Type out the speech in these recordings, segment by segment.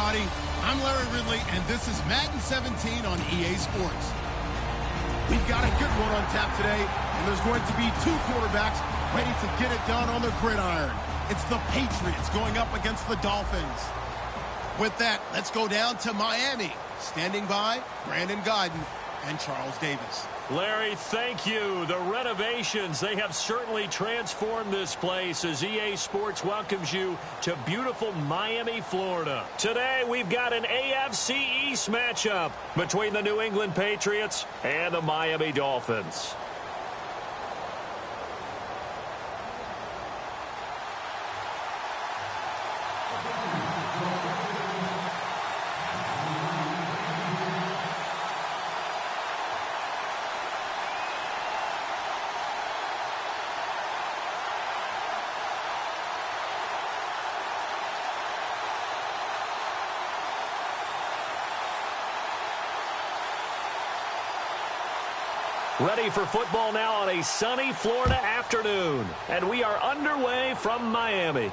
everybody. I'm Larry Ridley, and this is Madden 17 on EA Sports. We've got a good one on tap today, and there's going to be two quarterbacks ready to get it done on the gridiron. It's the Patriots going up against the Dolphins. With that, let's go down to Miami. Standing by, Brandon Guyton and Charles Davis. Larry, thank you. The renovations, they have certainly transformed this place as EA Sports welcomes you to beautiful Miami, Florida. Today, we've got an AFC East matchup between the New England Patriots and the Miami Dolphins. Ready for football now on a sunny Florida afternoon. And we are underway from Miami.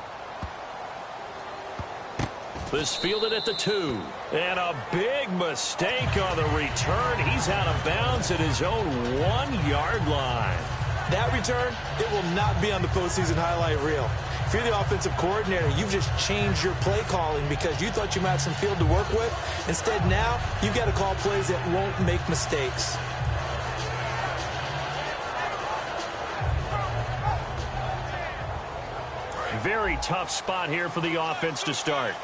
This fielded at the 2. And a big mistake on the return. He's out of bounds at his own 1-yard line. That return, it will not be on the postseason highlight reel. If you're the offensive coordinator, you've just changed your play calling because you thought you might have some field to work with. Instead, now, you've got to call plays that won't make mistakes. Very tough spot here for the offense to start.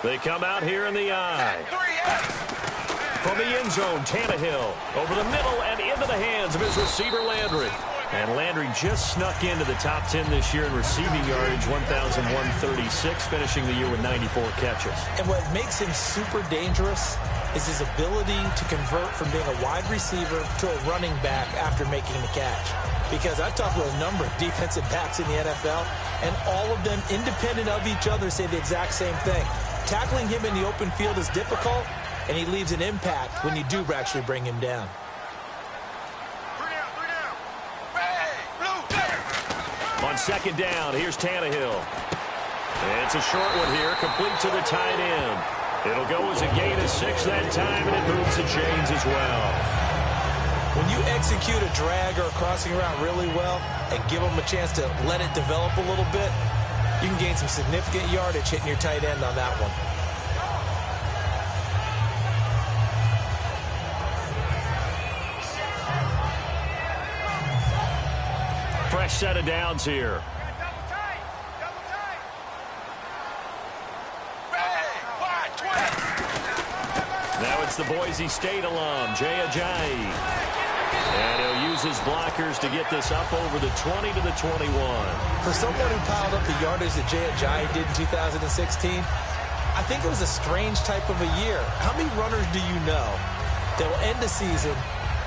They come out here in the eye. From the end zone, Tannehill over the middle and into the hands of his receiver, Landry. And Landry just snuck into the top 10 this year in receiving yardage, 1,136, finishing the year with 94 catches. And what makes him super dangerous is his ability to convert from being a wide receiver to a running back after making the catch. Because I've talked with a number of defensive backs in the NFL, and all of them, independent of each other, say the exact same thing. Tackling him in the open field is difficult, and he leaves an impact when you do actually bring him down. On second down, here's Tannehill. It's a short one here, complete to the tight end. It'll go as a gain of 6 that time, and it moves the chains as well. When you execute a drag or a crossing route really well and give them a chance to let it develop a little bit, you can gain some significant yardage hitting your tight end on that one. Fresh set of downs here. Now it's the Boise State alum, Jaycazzz. And he'll use his blockers to get this up over the 20 to the 21. For someone who piled up the yardage that Jaycazzz did in 2016, I think it was a strange type of a year. How many runners do you know that will end the season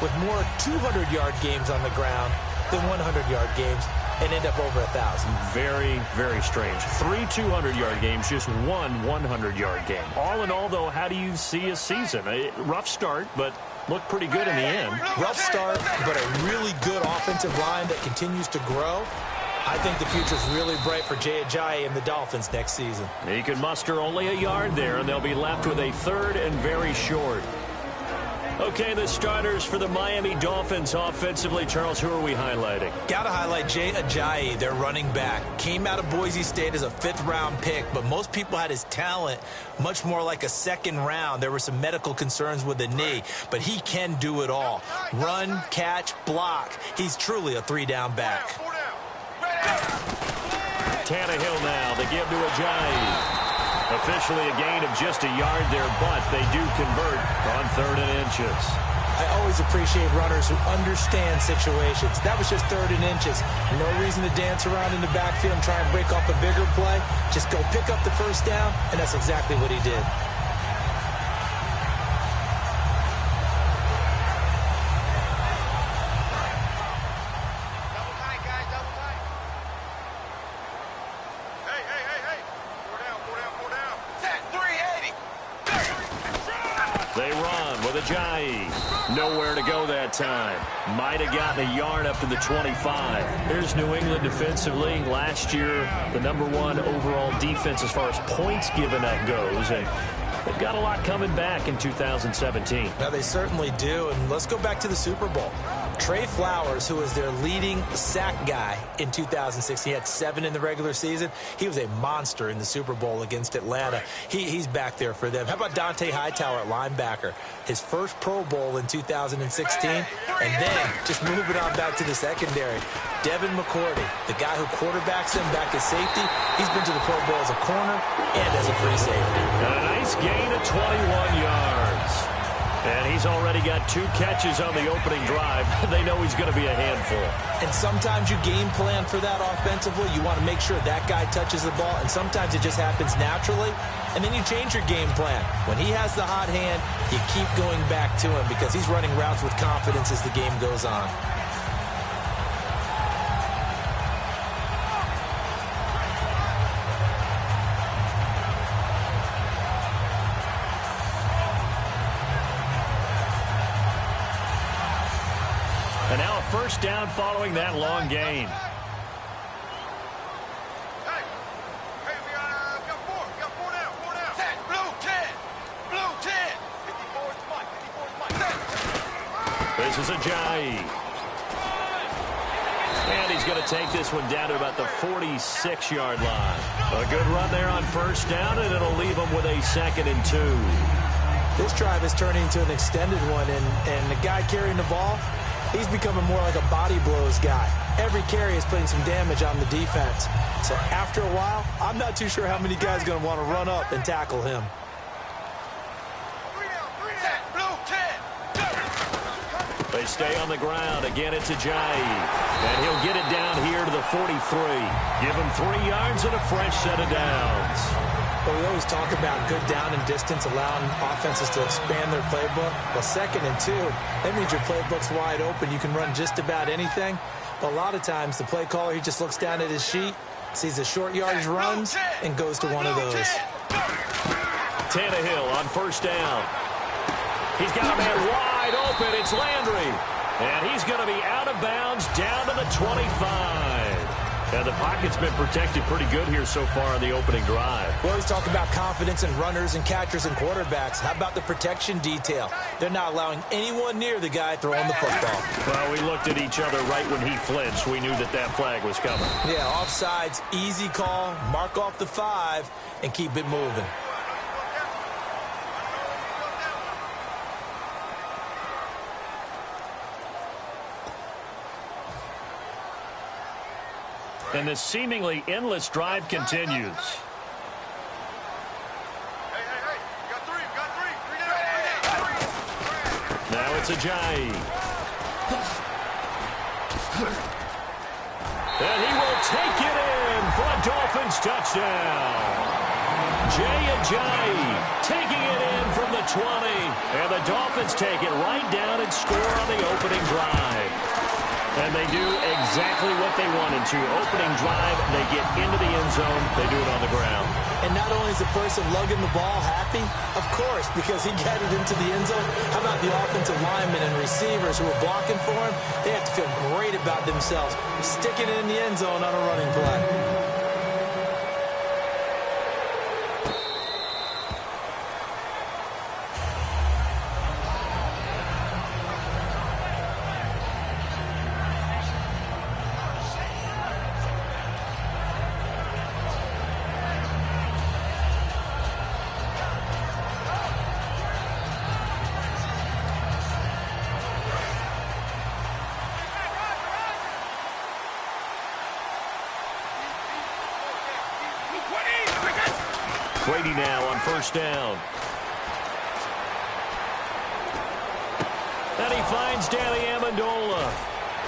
with more 200-yard games on the ground than 100-yard games and end up over 1,000? Very, very strange. 3 200-yard games, just 1 100-yard game. All in all, though, how do you see a season? A rough start, but looked pretty good in the end. Rough start, but a really good offensive line that continues to grow. I think the future's really bright for Jaycazzz and the Dolphins next season. He can muster only a yard there, and they'll be left with a third and very short. Okay, the starters for the Miami Dolphins offensively. Charles, who are we highlighting? Got to highlight Jaycazzz, their running back. Came out of Boise State as a 5th-round pick, but most people had his talent much more like a 2nd round. There were some medical concerns with the knee, but he can do it all. Run, catch, block. He's truly a 3-down back. Tannehill now. They give to Ajayi. Officially a gain of just a yard there, but they do convert on 3rd and inches. I always appreciate runners who understand situations. That was just 3rd and inches. No reason to dance around in the backfield and try and break off a bigger play. Just go pick up the 1st down, and that's exactly what he did. They run with Ajayi. Nowhere to go that time. Might have gotten a yard up to the 25. Here's New England defensively. Last year, the #1 overall defense as far as points given up goes. And they've got a lot coming back in 2017. Now, they certainly do. And let's go back to the Super Bowl. Trey Flowers, who was their leading sack guy in 2006, he had 7 in the regular season. He was a monster in the Super Bowl against Atlanta. He's back there for them. How about Dante Hightower at linebacker? His first Pro Bowl in 2016. And then, just moving on back to the secondary, Devin McCourty, the guy who quarterbacks him back as safety, he's been to the Pro Bowl as a corner and as a free safety. And a nice gain of 21 yards. And he's already got 2 catches on the opening drive. They know he's going to be a handful. And sometimes you game plan for that offensively. You want to make sure that guy touches the ball, and sometimes it just happens naturally. And then you change your game plan. When he has the hot hand, you keep going back to him because he's running routes with confidence as the game goes on. And now a first down following that long gain. Hey, we got 4 down. Set, blue 10. 54 is Mike, set. This is Ajayi. And he's going to take this one down to about the 46-yard line. A good run there on first down, and it'll leave him with a 2nd and 2. This drive is turning into an extended one, and the guy carrying the ball, he's becoming more like a body blows guy. Every carry is putting some damage on the defense. So after a while, I'm not too sure how many guys are going to want to run up and tackle him. Set, blue 10. They stay on the ground. Again, it's Ajayi. And he'll get it down here to the 43. Give him 3 yards and a fresh set of downs. Well, we always talk about good down and distance, allowing offenses to expand their playbook. Well, 2nd and 2, that means your playbook's wide open. You can run just about anything. But a lot of times, the play caller, he just looks down at his sheet, sees the short yardage runs, and goes to one of those. Tannehill on first down. He's got a man wide open. It's Landry. And he's going to be out of bounds down to the 25. And the pocket's been protected pretty good here so far on the opening drive. We always talk about confidence in runners and catchers and quarterbacks. How about the protection detail? They're not allowing anyone near the guy throwing the football. Well, we looked at each other right when he flinched. We knew that that flag was coming. Yeah, offsides, easy call, mark off the 5, and keep it moving. And this seemingly endless drive continues. Hey, got 3 down. Now it's Ajayi. And he will take it in for a Dolphins touchdown. Jay Ajayi taking it in from the 20. And the Dolphins take it right down and score on the opening drive. And they do exactly what they wanted to. Opening drive, they get into the end zone. They do it on the ground. And not only is the person lugging the ball happy, of course, because he got it into the end zone. How about the offensive linemen and receivers who are blocking for him? They have to feel great about themselves, sticking it in the end zone on a running play. Brady now on first down. And he finds Danny Amendola.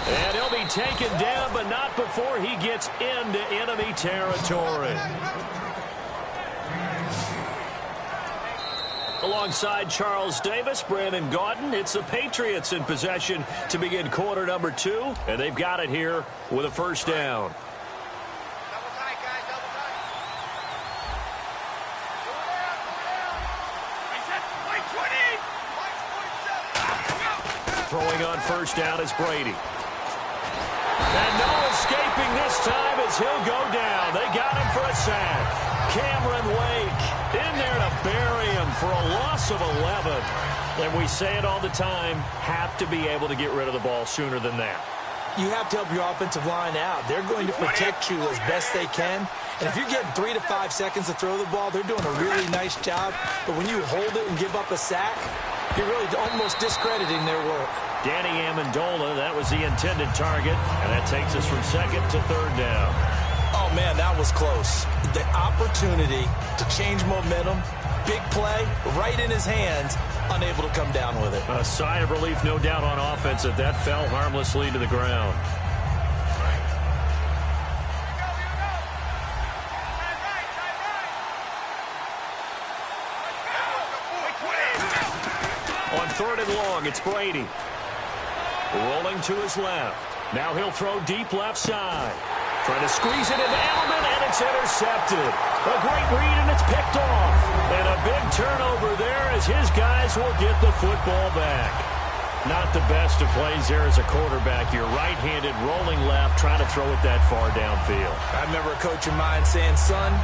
And he'll be taken down, but not before he gets into enemy territory. Alongside Charles Davis, Brandon Gaudin, it's the Patriots in possession to begin quarter number 2. And they've got it here with a first down. Throwing on first down is Brady. And no escaping this time as he'll go down. They got him for a sack. Cameron Wake in there to bury him for a loss of 11. And we say it all the time, have to be able to get rid of the ball sooner than that. You have to help your offensive line out. They're going to protect you as best they can. And if you're getting 3 to 5 seconds to throw the ball, they're doing a really nice job. But when you hold it and give up a sack, you're really almost discrediting their work. Danny Amendola, that was the intended target. And that takes us from second to third down. Oh, man, that was close. The opportunity to change momentum, big play, right in his hands, unable to come down with it. A sigh of relief, no doubt, on offense that that fell harmlessly to the ground. On third and long, it's Brady. Rolling to his left. Now he'll throw deep left side. Trying to squeeze it into Edelman, and it's intercepted. A great read, and it's picked off. And a big turnover there as his guys will get the football back. Not the best of plays there as a quarterback. You're right-handed, rolling left, trying to throw it that far downfield. I remember a coach of mine saying, son,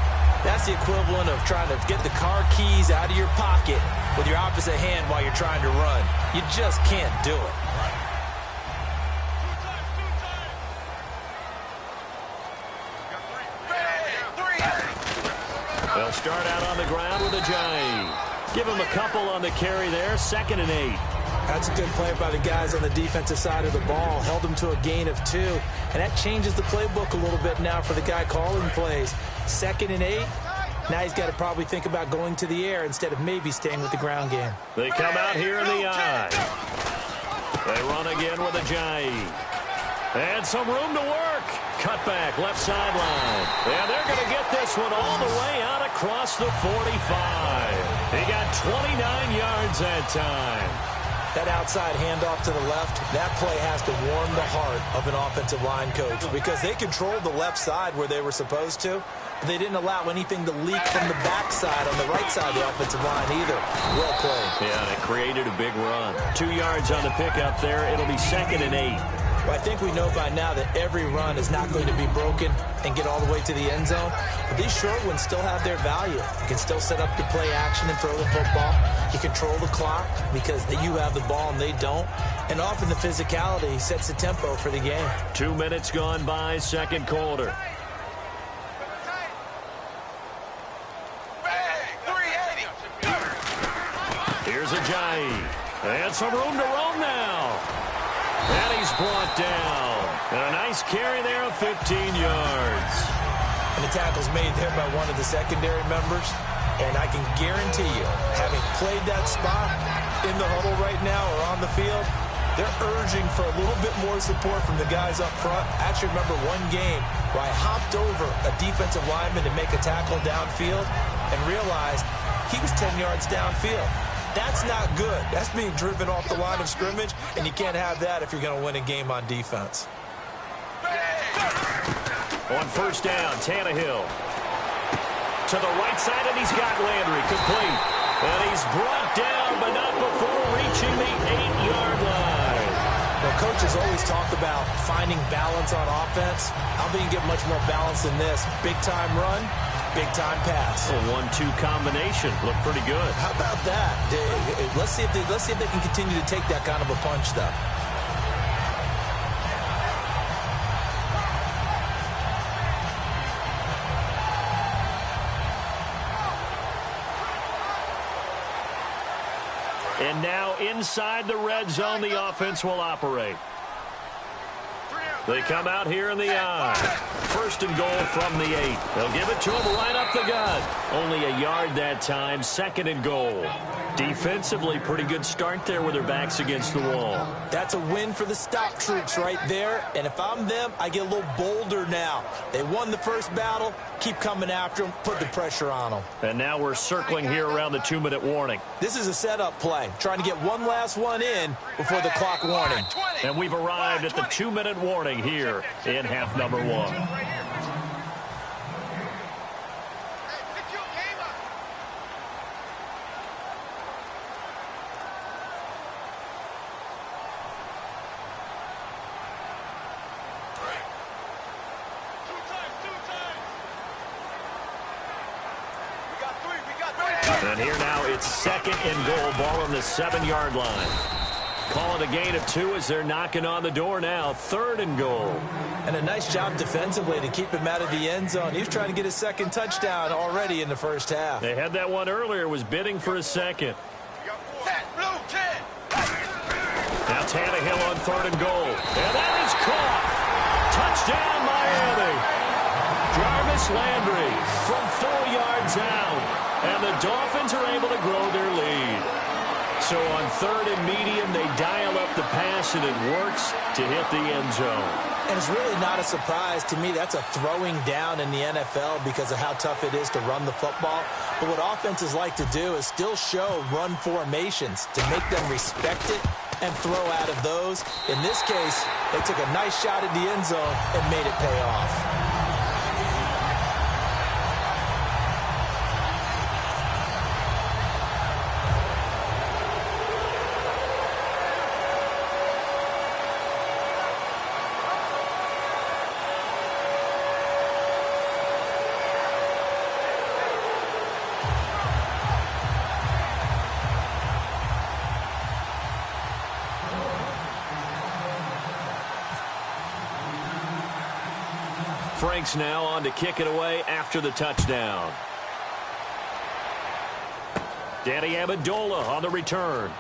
that's the equivalent of trying to get the car keys out of your pocket with your opposite hand while you're trying to run. You just can't do it. They'll start out on the ground with a J. Give him a couple on the carry there, 2nd and 8. That's a good play by the guys on the defensive side of the ball. Held them to a gain of 2. And that changes the playbook a little bit now for the guy calling plays. 2nd and 8. Now he's got to probably think about going to the air instead of maybe staying with the ground game. They come out here in the I. They run again with a J. And some room to work. Cut back, left sideline. And they're going to get this one all the way out across the 45. He got 29 yards that time. That outside handoff to the left, that play has to warm the heart of an offensive line coach because they controlled the left side where they were supposed to. But they didn't allow anything to leak from the backside on the right side of the offensive line either. Well played. Yeah, and it created a big run. 2 yards on the pickup there. It'll be 2nd and 8. Well, I think we know by now that every run is not going to be broken and get all the way to the end zone. But these short ones still have their value. You can still set up the play action and throw the football. You control the clock because you have the ball and they don't. And often the physicality sets the tempo for the game. 2 minutes gone by, second quarter. Here's a J. And some room to roam now. And he's brought down. And a nice carry there of 15 yards. And the tackle's made there by one of the secondary members. And I can guarantee you, having played that spot in the huddle right now or on the field, they're urging for a little bit more support from the guys up front. I actually remember one game where I hopped over a defensive lineman to make a tackle downfield and realized he was 10 yards downfield. That's not good. That's being driven off the line of scrimmage, and you can't have that if you're going to win a game on defense. On first down, Tannehill. To the right side, and he's got Landry complete. And he's brought down, but not before reaching the 8-yard line. Well, coaches always talk about finding balance on offense. I don't think you get much more balance than this. Big-time run, big-time pass. A 1-2 combination. Looked pretty good. How about that? Let's see if they can continue to take that kind of a punch, though. And now inside the red zone, the offense will operate. They come out here in the I. First and goal from the 8. They'll give it to him right up the gut. Only a yard that time, 2nd and goal. Defensively, pretty good start there with their backs against the wall. That's a win for the stop troops right there. And if I'm them, I get a little bolder now. They won the first battle. Keep coming after them. Put the pressure on them. And now we're circling here around the 2-minute warning. This is a setup play. Trying to get one last one in before the clock warning. And we've arrived at the 2-minute warning here in half number 1. And here now it's 2nd and goal, ball on the 7-yard line. Call it a gain of 2 as they're knocking on the door now. 3rd and goal. And a nice job defensively to keep him out of the end zone. He was trying to get his 2nd touchdown already in the first half. They had that one earlier, was bidding for a 2nd. Now Tannehill on 3rd and goal. And that is caught. Touchdown, Miami. Jarvis Landry from 4 yards out. And the Dolphins are able to grow their lead. So on 3rd and medium, they dial up the pass, and it works to hit the end zone. And it's really not a surprise to me. That's a throwing down in the NFL because of how tough it is to run the football. But what offenses like to do is still show run formations to make them respect it and throw out of those. In this case, they took a nice shot at the end zone and made it pay off. Franks now on to kick it away after the touchdown. Danny Amendola on the return.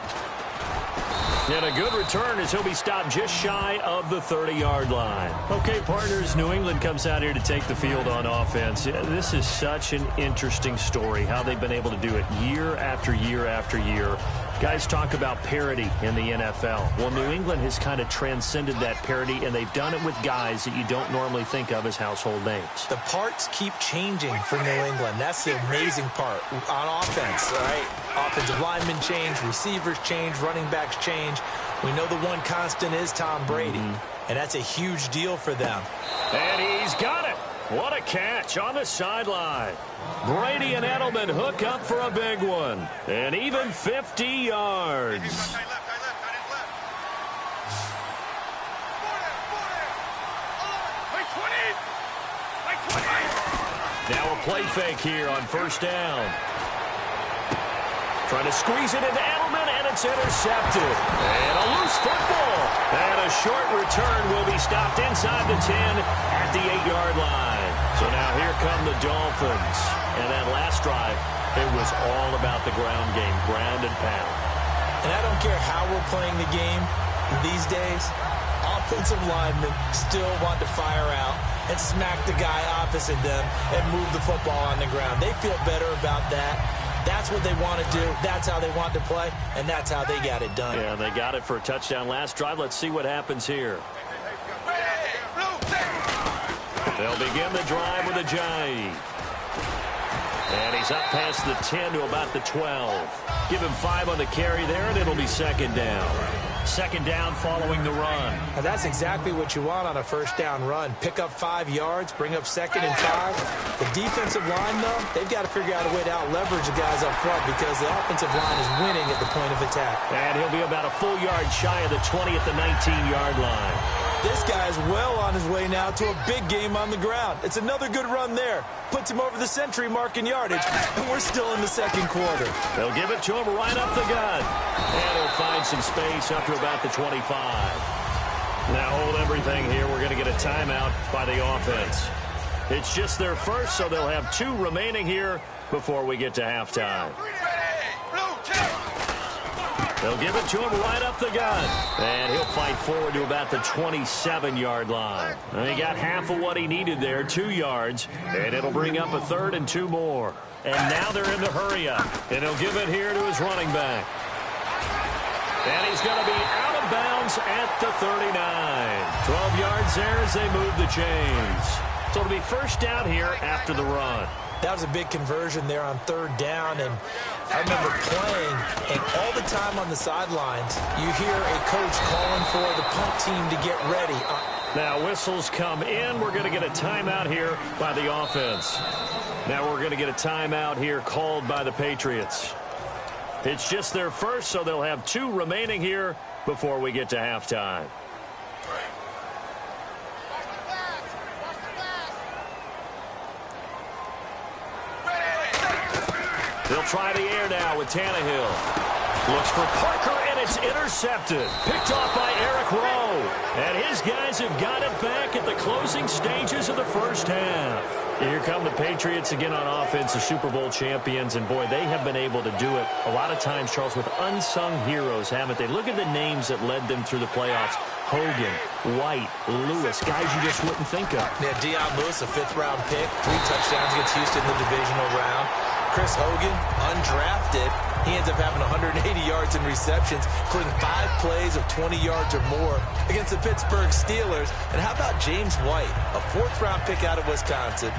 And a good return as he'll be stopped just shy of the 30-yard line. Okay, partners, New England comes out here to take the field on offense. This is such an interesting story, how they've been able to do it year after year after year. Guys talk about parity in the NFL. Well, New England has kind of transcended that parity, and they've done it with guys that you don't normally think of as household names. The parts keep changing for New England. That's the amazing part on offense, all right? Offensive linemen change, receivers change, running backs change. We know the one constant is Tom Brady, and that's a huge deal for them. And he's got it. What a catch on the sideline. Brady and Edelman hook up for a big one. And even 50 yards. Now a play fake here on 1st down. Trying to squeeze it into Edelman, and it's intercepted. And a loose football. And a short return will be stopped inside the 10 at the 8-yard line. So now here come the Dolphins. And that last drive, it was all about the ground game, ground and pound. And I don't care how we're playing the game these days, offensive linemen still want to fire out and smack the guy opposite them and move the football on the ground. They feel better about that. That's what they want to do. That's how they want to play, and that's how they got it done. Yeah, they got it for a touchdown last drive. Let's see what happens here. They'll begin the drive with a Jay. And he's up past the 10 to about the 12. Give him 5 on the carry there, and it'll be 2nd down. 2nd down following the run. And that's exactly what you want on a 1st down run. Pick up 5 yards, bring up 2nd and 5. The defensive line, though, they've got to figure out a way to out-leverage the guys up front because the offensive line is winning at the point of attack. And he'll be about a full yard shy of the 20 at the 19-yard line. This guy's well on his way now to a big game on the ground. It's another good run there. Puts him over the century mark in yardage, and we're still in the 2nd quarter. They'll give it to him right up the gut. And he'll find some space up to about the 25. Now hold everything here. We're going to get a timeout by the offense. It's just their first, so they'll have 2 remaining here before we get to halftime. They'll give it to him right up the gut. And he'll fight forward to about the 27-yard line. And he got half of what he needed there, 2 yards. And it'll bring up a 3rd and 2 more. And now they're in the hurry up. And he'll give it here to his running back. And he's going to be out of bounds at the 39. 12 yards there as they move the chains. So it'll be 1st down here after the run. That was a big conversion there on 3rd down, and I remember playing, and all the time on the sidelines, you hear a coach calling for the punt team to get ready. Now whistles come in. We're going to get a timeout here by the offense. Now we're going to get a timeout here called by the Patriots. It's just their first, so they'll have 2 remaining here before we get to halftime. They'll try the air now with Tannehill. Looks for Parker, and it's intercepted. Picked off by Eric Rowe. And his guys have got it back at the closing stages of the first half. Here come the Patriots again on offense, the Super Bowl champions. And, boy, they have been able to do it a lot of times, Charles, with unsung heroes, haven't they? Look at the names that led them through the playoffs. Hogan, White, Lewis, guys you just wouldn't think of. Yeah, Deion Lewis, a 5th-round pick, 3 touchdowns against Houston in the divisional round. Chris Hogan, undrafted. He ends up having 180 yards in receptions, including 5 plays of 20 yards or more against the Pittsburgh Steelers. And how about James White, a 4th-round pick out of Wisconsin?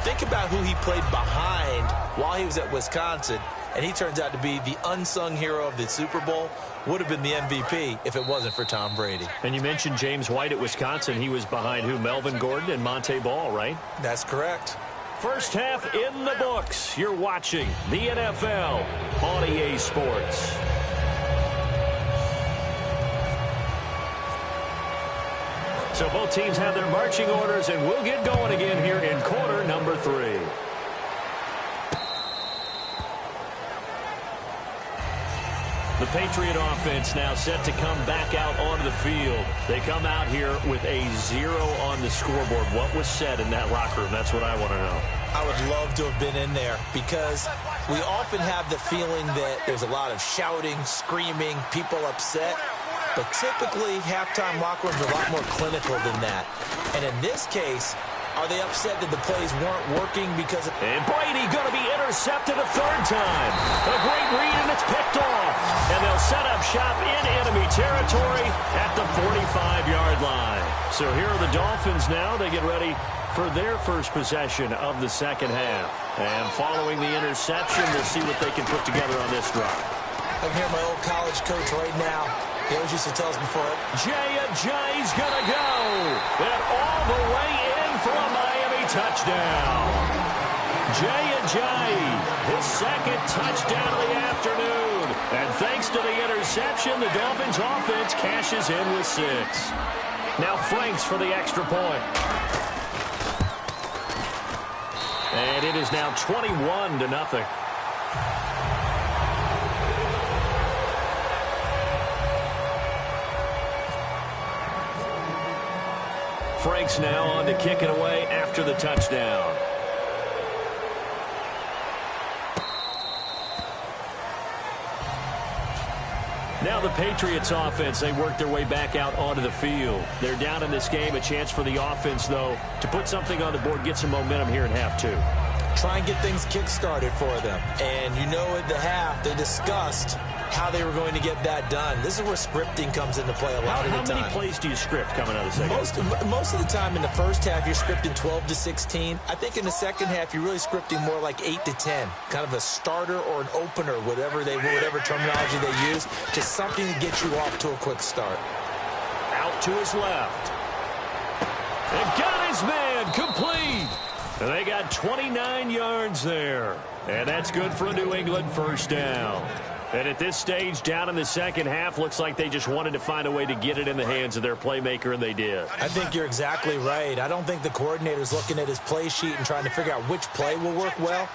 Think about who he played behind while he was at Wisconsin, and he turns out to be the unsung hero of the Super Bowl. Would have been the MVP if it wasn't for Tom Brady. And you mentioned James White at Wisconsin. He was behind who? Melvin Gordon and Monte Ball, right? That's correct. First half in the books. You're watching the NFL on EA Sports. So both teams have their marching orders, and we'll get going again here in quarter number 3. The Patriot offense now set to come back out onto the field. They come out here with a 0 on the scoreboard. What was said in that locker room? That's what I want to know. I would love to have been in there because we often have the feeling that there's a lot of shouting, screaming, people upset. But typically, halftime locker rooms are a lot more clinical than that. And in this case, are they upset that the plays weren't working because of... And Brady going to be intercepted a 3rd time. A great read, and it's picked off. And they'll set up shop in enemy territory at the 45-yard line. So here are the Dolphins now. They get ready for their first possession of the second half. And following the interception, we'll see what they can put together on this drive. I can hear my old college coach right now. He always used to tell us before it. Jay's going to go. And all the way in for a Miami touchdown. Jay, his 2nd touchdown of the afternoon. And thanks to the interception, the Dolphins offense cashes in with 6. Now Franks for the extra point. And it is now 21-0. Franks now on to kick it away after the touchdown. Now the Patriots offense, they work their way back out onto the field. They're down in this game. A chance for the offense, though, to put something on the board, get some momentum here in half 2. Try and get things kick-started for them. And you know at the half, they discussed how they were going to get that done. This is where scripting comes into play a lot of the time. How many plays do you script coming out of the second half? Most of the time in the first half, you're scripting 12 to 16. I think in the second half, you're really scripting more like 8 to 10. Kind of a starter or an opener, whatever terminology they use. Just something to get you off to a quick start. Out to his left. And got his man complete. And they got 29 yards there. And that's good for a New England first down. And at this stage, down in the second half, looks like they just wanted to find a way to get it in the hands of their playmaker, and they did. I think you're exactly right. I don't think the coordinator's looking at his play sheet and trying to figure out which play will work well.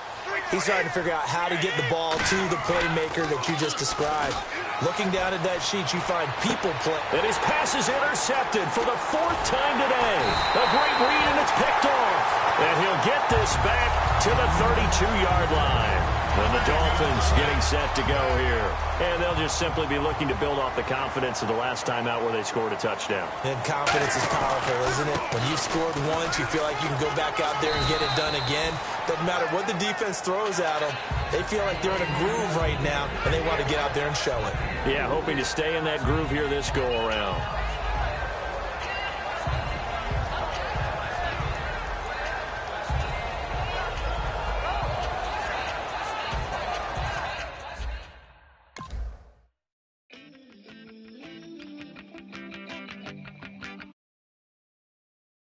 He's trying to figure out how to get the ball to the playmaker that you just described. Looking down at that sheet, you find people play. And his pass is intercepted for the 4th time today. A great read, and it's picked off. And he'll get this back to the 32-yard line. And the Dolphins getting set to go here. And they'll just simply be looking to build off the confidence of the last time out where they scored a touchdown. And confidence is powerful, isn't it? When you've scored once, you feel like you can go back out there and get it done again. Doesn't matter what the defense throws at them. They feel like they're in a groove right now, and they want to get out there and show it. Yeah, hoping to stay in that groove here this go-around.